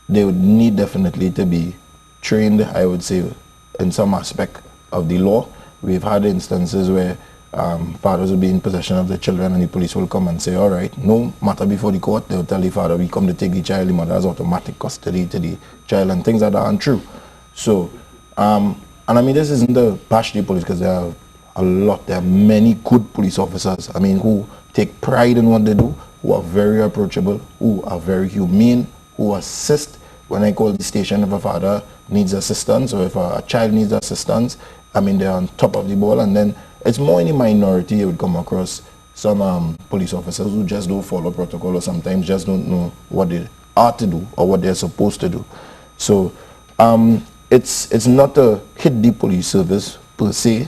they would need definitely to be trained, I would say, in some aspect of the law. We've had instances where fathers will be in possession of the children and the police will come and say, all right, no matter before the court, they'll tell the father, we come to take the child, the mother has automatic custody to the child, and things like that aren't true. So, and I mean, this isn't the bash the police, because there are many good police officers, I mean, who take pride in what they do, who are very approachable, who are very humane, who assist. When I call the station, if a father needs assistance or if a child needs assistance, I mean, they're on top of the ball. And then it's more in the minority you would come across some police officers who just don't follow protocol, or sometimes just don't know what they are to do or what they're supposed to do. So it's not a hit the police service per se.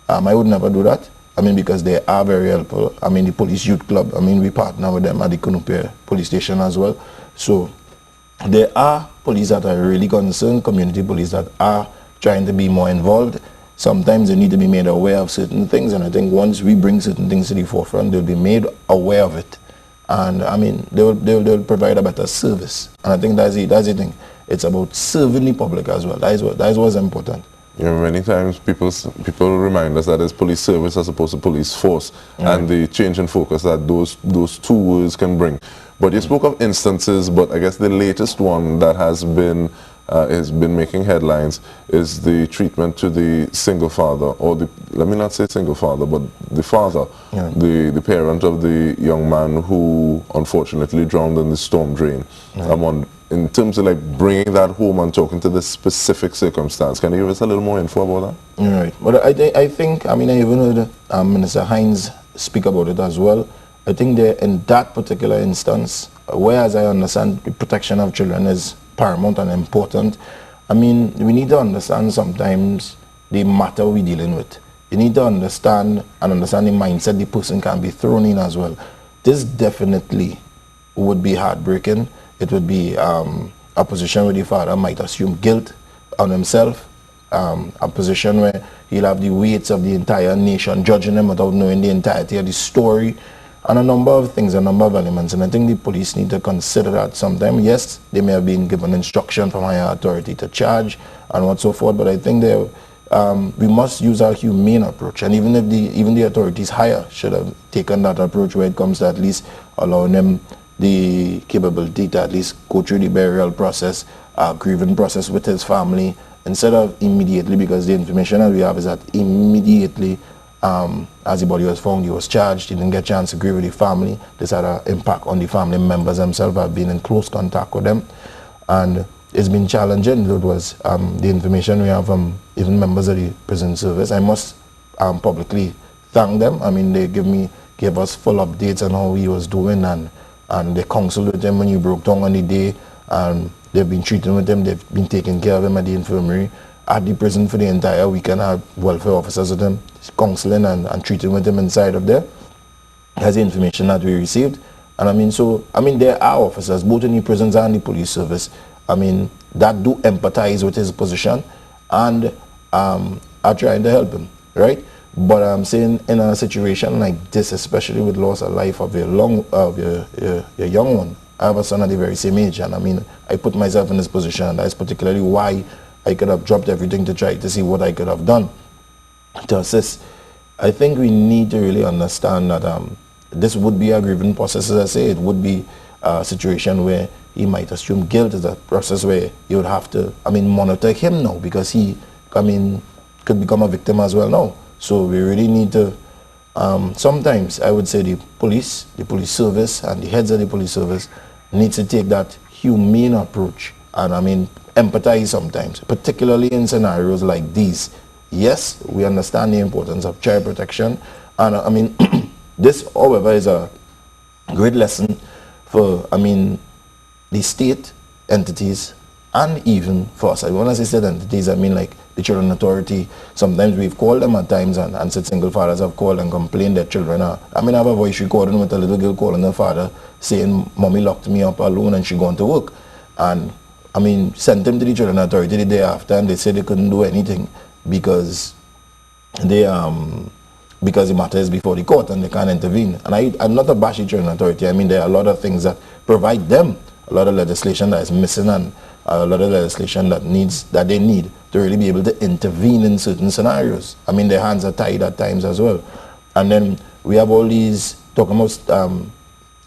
I would never do that. I mean, because they are very helpful. I mean, the police youth club, I mean, we partner with them at the Kunupe police station as well. So there are police that are really concerned, community police that are trying to be more involved. Sometimes they need to be made aware of certain things, and I think once we bring certain things to the forefront, they'll be made aware of it. And I mean, they'll provide a better service. And I think that's the thing. It's about serving the public as well. That is what's important. Yeah, many times people remind us that it's police service as opposed to police force, and the change in focus that those two words can bring. But you spoke of instances, but I guess the latest one that has been making headlines is the treatment to the single father, or let me not say single father, but the father, the parent of the young man who unfortunately drowned in the storm drain. In terms of like bringing that home and talking to the specific circumstance, can you give us a little more info about that? Right. But I think, I mean, I even heard Minister Hines speak about it as well. I think that in that particular instance, whereas I understand the protection of children is paramount and important, I mean, we need to understand sometimes the matter we're dealing with. You need to understand the mindset the person can be thrown in as well. This definitely would be heartbreaking. It would be a position where the father might assume guilt on himself, a position where he'll have the weights of the entire nation judging him without knowing the entirety of the story, and a number of things, a number of elements. And I think the police need to consider that sometime. Yes, they may have been given instruction from higher authority to charge and what so forth, but I think we must use our humane approach. And even if the authorities higher should have taken that approach, where it comes to at least allowing them the capability to at least go through the burial process, grieving process with his family, instead of immediately, because the information that we have is that immediately as the body was found, he was charged. He didn't get a chance to grieve with the family. This had an impact on the family members themselves. I've been in close contact with them, and it's been challenging. It was the information we have from even members of the prison service. I must publicly thank them. I mean, they gave us full updates on how he was doing, and they counseled with him when he broke down on the day, and they've been treating with him. They've been taking care of him at the infirmary, at the prison for the entire weekend. I had welfare officers with him, counseling and treating with him inside of there. That's the information that we received. And I mean, there are officers, both in the prisons and the police service, I mean, that do empathize with his position and are trying to help him, right? But I'm saying in a situation like this, especially with loss of life of your young one, I have a son at the very same age, and I mean, I put myself in this position, and that's particularly why I could have dropped everything to try to see what I could have done to assist. I think we need to really understand that this would be a grieving process. As I say, it would be a situation where he might assume guilt. Is a process where you would have to, I mean, monitor him now, because he, I mean, could become a victim as well now. So we really need to, sometimes I would say the police service and the heads of the police service needs to take that humane approach, and I mean, empathize sometimes, particularly in scenarios like these. Yes, we understand the importance of child protection, and I mean, this, however, is a great lesson for, I mean, the state entities, and even for us. When I say state entities, I mean like the Children Authority. Sometimes we've called them at times, and said single fathers have called and complained that children are, I mean, I have a voice recording with a little girl calling her father saying, "Mommy locked me up alone and she gone to work." And I mean, sent them to the Children Authority the day after, and they said they couldn't do anything because because the matter is before the court and they can't intervene. And I'm not a bash the Children Authority. I mean, there are a lot of things that provide them a lot of legislation that is missing, and a lot of legislation that they need to really be able to intervene in certain scenarios. I mean, their hands are tied at times as well. And then we have all these, talking about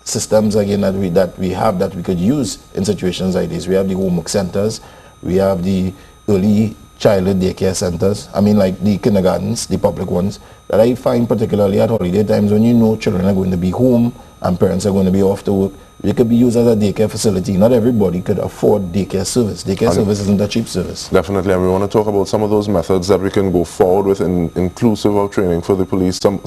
systems again that we could use in situations like this. We have the homework centers, we have the early childhood daycare centers, I mean like the kindergartens, the public ones, that I find particularly at holiday times when you know children are going to be home and parents are going to be off to work, they could be used as a daycare facility. Not everybody could afford daycare service. Daycare service isn't a cheap service. Definitely, and we want to talk about some of those methods that we can go forward with, inclusive of training for the police, some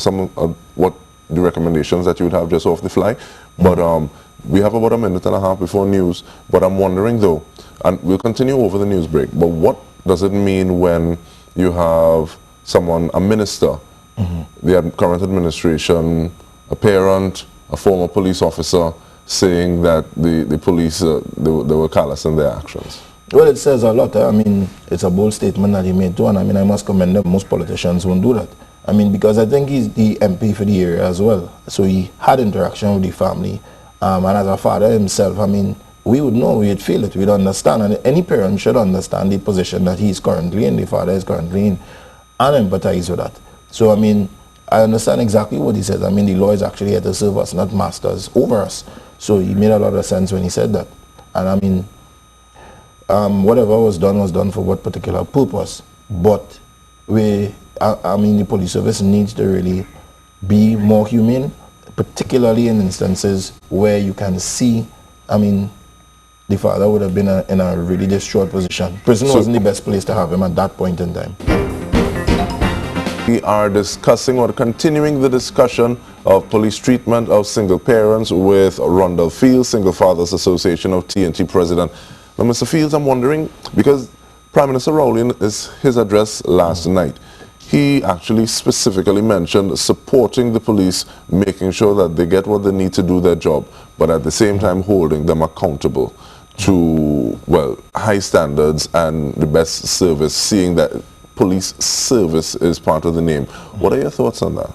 what the recommendations that you would have just off the fly. But we have about a minute and a half before news, but I'm wondering though, and we'll continue over the news break, but what does it mean when you have someone, a minister, the current administration, a parent, a former police officer, saying that the police, they were callous in their actions? Well, it says a lot. I mean, it's a bold statement that he made too, and I mean, I must commend them. Most politicians won't do that. I mean, because I think he's the MP for the area as well. So he had interaction with the family. And as a father himself, I mean, we would know, we'd feel it, we'd understand. And any parent should understand the position that he's currently in, the father is currently in, and empathize with that. So, I mean, I understand exactly what he says. I mean, the law is actually here to serve us, not masters over us. So he made a lot of sense when he said that. And I mean, whatever was done for what particular purpose. But I mean, the police service needs to really be more humane, particularly in instances where you can see, I mean, the father would have been in a really distraught position. Prison wasn't the best place to have him at that point in time. We are discussing or continuing the discussion of police treatment of single parents with Rondell Fields, Single Fathers Association of TNT President. Now, Mr. Fields, I'm wondering, because Prime Minister Rowling, his address last night, he actually specifically mentioned supporting the police, making sure that they get what they need to do their job, but at the same time holding them accountable to, well, high standards and the best service, seeing that police service is part of the name. What are your thoughts on that?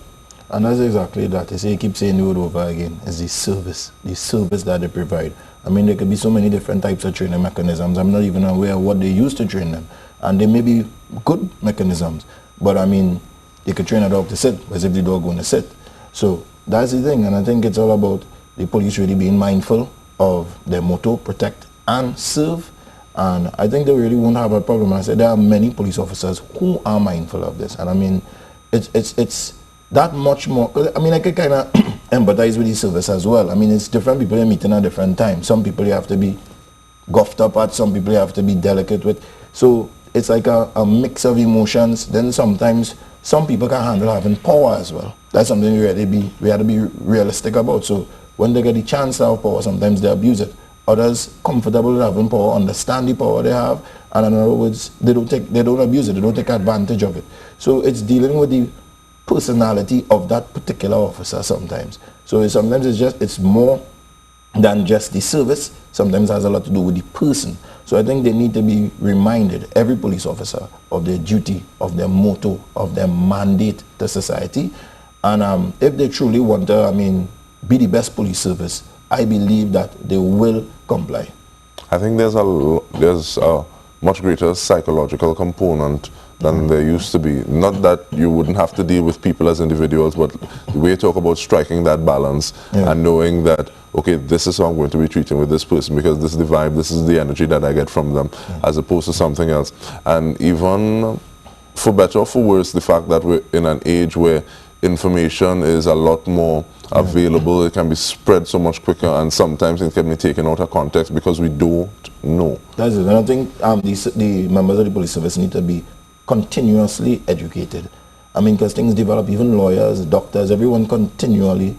And that's exactly that. He keeps saying the word over again, is the service that they provide. I mean, there could be so many different types of training mechanisms. I'm not even aware of what they use to train them. And they may be good mechanisms, but I mean, they could train a dog to sit as if the dog going to sit. So that's the thing, and I think it's all about the police really being mindful of their motto, protect and serve. And I think they really won't have a problem. I said there are many police officers who are mindful of this, and I mean, it's that much more. I mean, I could kind of empathize with the service as well. I mean, it's different people you're meeting at different times. Some people you have to be guffed up at, some people you have to be delicate with. So it's like a mix of emotions. Then sometimes some people can handle having power as well. That's something we have to be realistic about. So when they get the chance to have power, sometimes they abuse it. Others comfortable with having power, understand the power they have, and in other words, they don't abuse it, they don't take advantage of it. So it's dealing with the personality of that particular officer sometimes. So sometimes it's more than just the service. Sometimes it has a lot to do with the person. So I think they need to be reminded, every police officer, of their duty, of their motto, of their mandate to society. And if they truly want to, I mean, be the best police service, I believe that they will comply. I think there's a much greater psychological component than there used to be. Not that you wouldn't have to deal with people as individuals, but the way you talk about striking that balance and knowing that, okay, this is how I'm going to be treating with this person because this is the vibe, this is the energy that I get from them, as opposed to something else. And even for better or for worse, the fact that we're in an age where information is a lot more available, it can be spread so much quicker, and sometimes it can be taken out of context because we don't know. That's it. And I think the members of the police service need to be continuously educated. I mean, because things develop, even lawyers, doctors, everyone continuously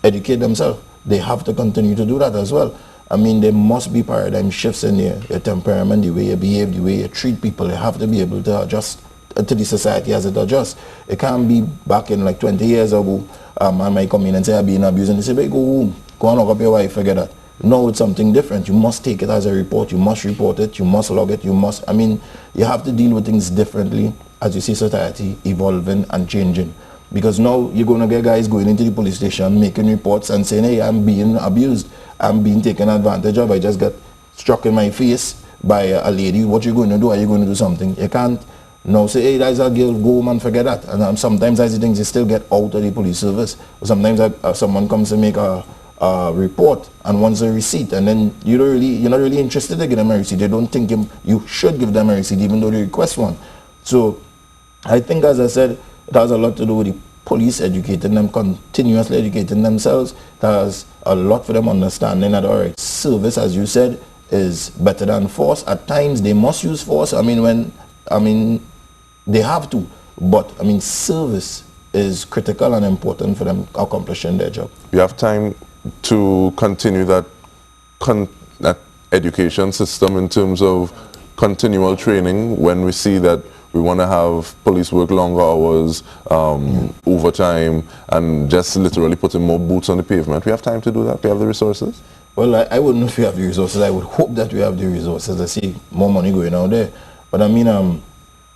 educate themselves. They have to continue to do that as well. I mean, there must be paradigm shifts in your temperament, the way you behave, the way you treat people. You have to be able to adjust to the society as it adjusts. It can't be back in like 20 years ago, I might come in and say I've been abused, and they say, "Hey, go home, go and lock up your wife, forget that." No, it's something different. You must take it as a report, you must report it, you must log it, I mean, you have to deal with things differently as you see society evolving and changing. Because now you're going to get guys going into the police station, making reports and saying, hey, I'm being abused, I'm being taken advantage of, I just got struck in my face by a lady. What you going to do? Are you going to do something? You can't now say, hey, that's a girl, go home and forget that. And sometimes I see things, you still get out of the police service. Sometimes someone comes to make a report and wants a receipt, and then you're not really interested to give them a receipt. They don't think you should give them a receipt even though they request one. So I think, as I said, it has a lot to do with the police educating them, continuously educating themselves. It has a lot for them understanding that, all right, service, as you said, is better than force. At times they must use force. I mean, they have to, but I mean, service is critical and important for them accomplishing their job. We have time to continue that education system in terms of continual training when we see that we want to have police work longer hours, overtime, and just literally putting more boots on the pavement. We have time to do that? We have the resources? Well, I wouldn't know if we have the resources. I would hope that we have the resources. I see more money going out there. But I mean, and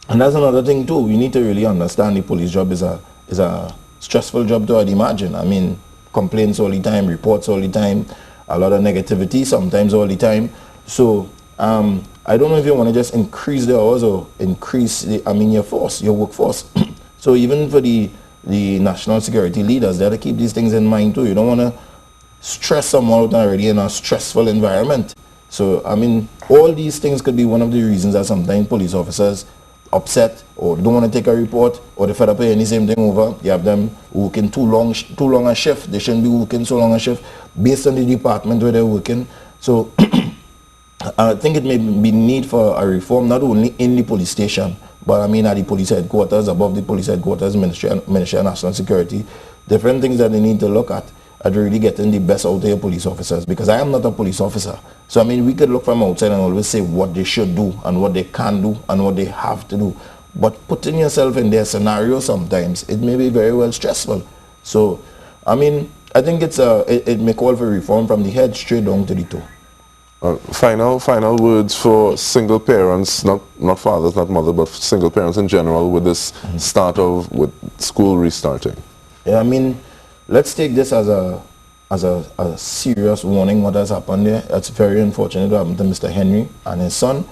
that's another thing too. We need to really understand the police job is a stressful job to imagine. I mean, complaints all the time, reports all the time, a lot of negativity sometimes all the time. So I don't know if you want to just increase the hours or increase your force, your workforce. So even for the national security leaders, they have to keep these things in mind too. You don't want to stress someone out already in a stressful environment. So I mean, all these things could be one of the reasons that sometimes police officers upset or don't want to take a report, or they're fed up paying the same thing over. You have them working too long a shift. They shouldn't be working so long a shift based on the department where they're working. So I think it may be need for a reform, not only in the police station, but I mean at the police headquarters, above the police headquarters, Ministry of National Security, different things that they need to look at really getting the best out of your police officers. Because I am not a police officer. So I mean, we could look from outside and always say what they should do and what they can do and what they have to do. But putting yourself in their scenario sometimes, it may be very well stressful. So I mean, I think it may call for reform from the head straight down to the toe. Final words for single parents, not fathers, not mothers, but single parents in general with this with school restarting. Yeah, I mean, let's take this as a serious warning what has happened there. It's very unfortunate what happened to Mr. Henry and his son.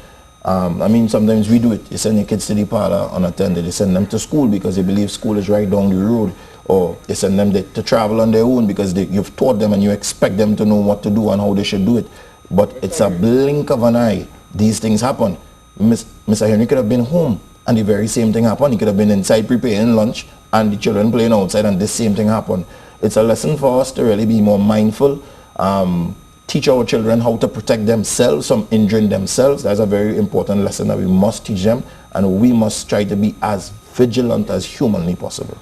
I mean, sometimes we do it. You send your kids to the parlor unattended. You send them to school because they believe school is right down the road. Or you send them to travel on their own because you've taught them and you expect them to know what to do and how they should do it. But it's a blink of an eye. These things happen. Mr. Henry could have been home and the very same thing happened. He could have been inside preparing lunch and the children playing outside and the same thing happened. It's a lesson for us to really be more mindful, teach our children how to protect themselves from injuring themselves. That's a very important lesson that we must teach them, and we must try to be as vigilant as humanly possible.